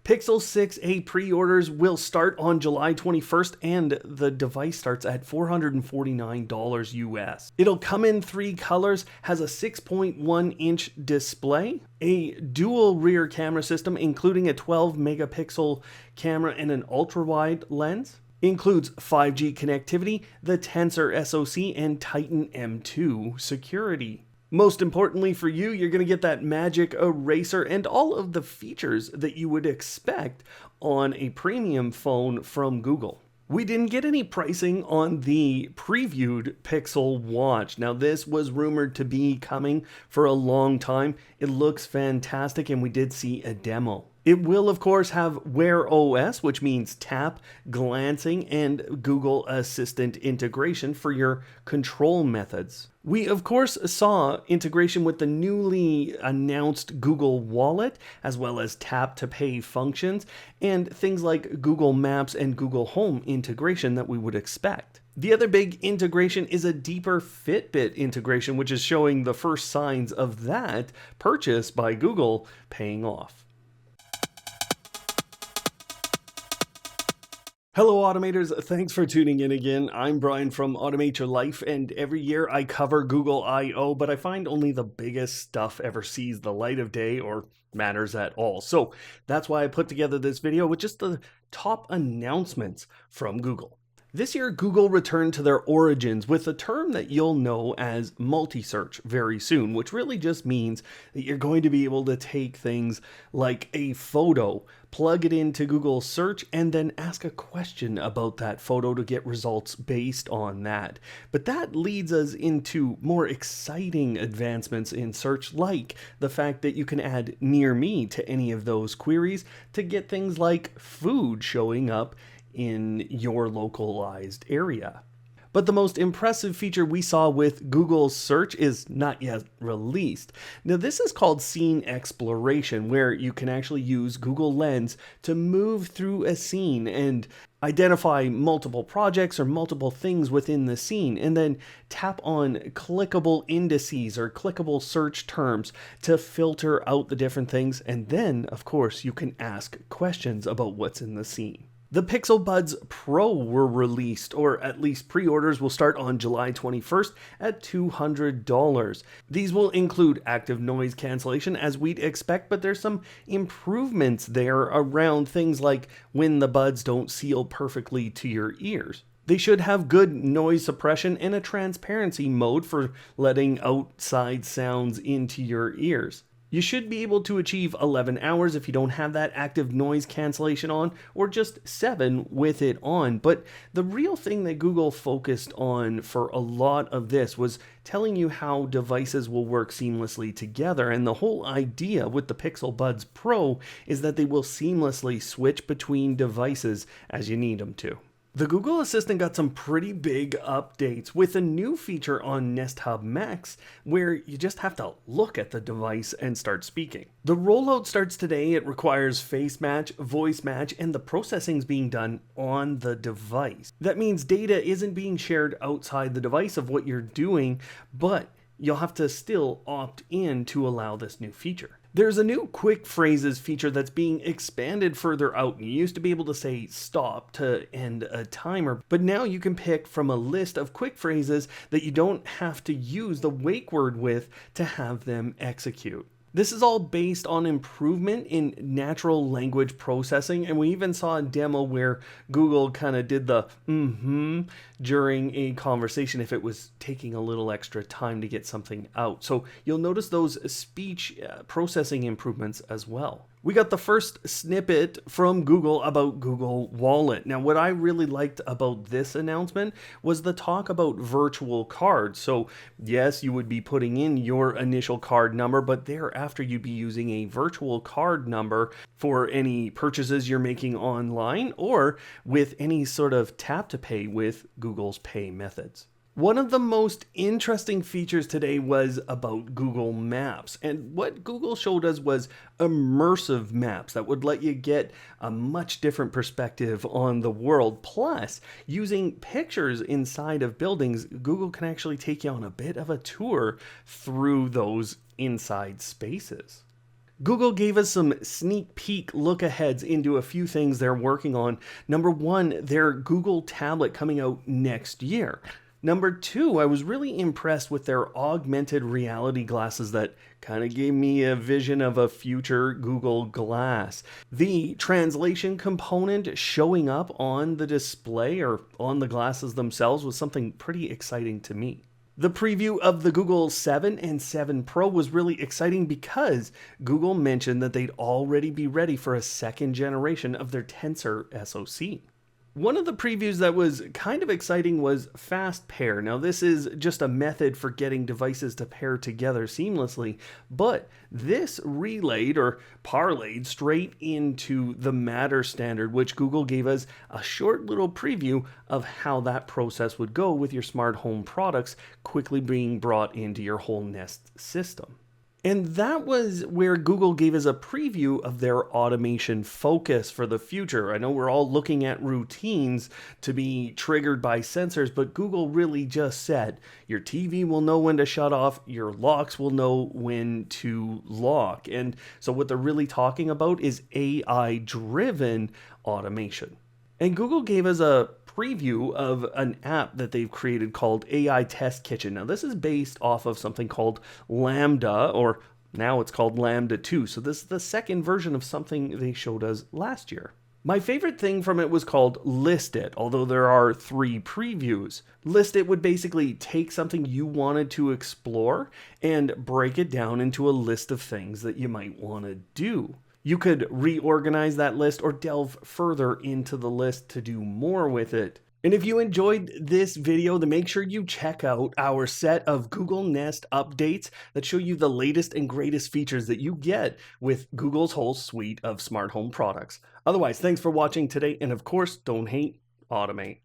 Pixel 6a pre-orders will start on July 21st and the device starts at $449 US. It'll come in 3 colors, has a 6.1 inch display, a dual rear camera system including a 12 megapixel camera and an ultra-wide lens. Includes 5G connectivity, the Tensor SoC, and Titan M2 security. Most importantly for you, you're going to get that magic eraser and all of the features that you would expect on a premium phone from Google. We didn't get any pricing on the previewed Pixel Watch. Now this was rumored to be coming for a long time. It looks fantastic and we did see a demo. It will, of course, have Wear OS, which means tap, glancing, and Google Assistant integration for your control methods. We, of course, saw integration with the newly announced Google Wallet, as well as tap-to-pay functions, and things like Google Maps and Google Home integration that we would expect. The other big integration is a deeper Fitbit integration, which is showing the first signs of that purchase by Google paying off. Hello Automators, thanks for tuning in again. I'm Brian from Automate Your Life, and every year I cover Google I/O, but I find only the biggest stuff ever sees the light of day or matters at all. So that's why I put together this video with just the top announcements from Google. This year, Google returned to their origins with a term that you'll know as Multisearch very soon, which really just means that you're going to be able to take things like a photo, plug it into Google Search, and then ask a question about that photo to get results based on that. But that leads us into more exciting advancements in search, like the fact that you can add near me to any of those queries to get things like food showing up in your localized area. But the most impressive feature we saw with Google Search is not yet released. Now this is called scene exploration, where you can actually use Google Lens to move through a scene and identify multiple projects or multiple things within the scene, and then tap on clickable indices or clickable search terms to filter out the different things, and then of course you can ask questions about what's in the scene. The Pixel Buds Pro were released, or at least pre-orders will start on July 21st at $200. These will include active noise cancellation as we'd expect, but there's some improvements there around things like when the buds don't seal perfectly to your ears. They should have good noise suppression and a transparency mode for letting outside sounds into your ears. You should be able to achieve 11 hours if you don't have that active noise cancellation on, or just 7 with it on. But the real thing that Google focused on for a lot of this was telling you how devices will work seamlessly together. And the whole idea with the Pixel Buds Pro is that they will seamlessly switch between devices as you need them to. The Google Assistant got some pretty big updates with a new feature on Nest Hub Max where you just have to look at the device and start speaking. The rollout starts today. It requires face match, voice match, and the processing is being done on the device. That means data isn't being shared outside the device of what you're doing, but you'll have to still opt in to allow this new feature. There's a new quick phrases feature that's being expanded further out. You used to be able to say stop to end a timer, but now you can pick from a list of quick phrases that you don't have to use the wake word with to have them execute. This is all based on improvement in natural language processing, and we even saw a demo where Google kind of did the during a conversation if it was taking a little extra time to get something out. So you'll notice those speech processing improvements as well. We got the first snippet from Google about Google Wallet. Now, what I really liked about this announcement was the talk about virtual cards. So yes, you would be putting in your initial card number, but thereafter you'd be using a virtual card number for any purchases you're making online or with any sort of tap to pay with Google's pay methods. One of the most interesting features today was about Google Maps, and what Google showed us was immersive maps that would let you get a much different perspective on the world. Plus, using pictures inside of buildings, Google can actually take you on a bit of a tour through those inside spaces. Google gave us some sneak peek look aheads into a few things they're working on. Number one, their Google tablet coming out next year. Number two, I was really impressed with their augmented reality glasses that kind of gave me a vision of a future Google Glass. The translation component showing up on the display or on the glasses themselves was something pretty exciting to me. The preview of the Google 7 and 7 Pro was really exciting because Google mentioned that they'd already be ready for a second generation of their Tensor SoC. One of the previews that was kind of exciting was Fast Pair. Now, this is just a method for getting devices to pair together seamlessly, but this relayed or parlayed straight into the Matter standard, which Google gave us a short little preview of how that process would go with your smart home products quickly being brought into your whole Nest system. And that was where Google gave us a preview of their automation focus for the future. I know we're all looking at routines to be triggered by sensors, but Google really just said your TV will know when to shut off, your locks will know when to lock. And so what they're really talking about is AI-driven automation. And Google gave us a preview of an app that they've created called AI Test Kitchen. Now, this is based off of something called Lambda, or now it's called Lambda 2. So this is the second version of something they showed us last year. My favorite thing from it was called List It, although there are 3 previews. List It would basically take something you wanted to explore and break it down into a list of things that you might want to do. You could reorganize that list or delve further into the list to do more with it. And if you enjoyed this video, then make sure you check out our set of Google Nest updates that show you the latest and greatest features that you get with Google's whole suite of smart home products. Otherwise, thanks for watching today, and of course, don't hate, automate.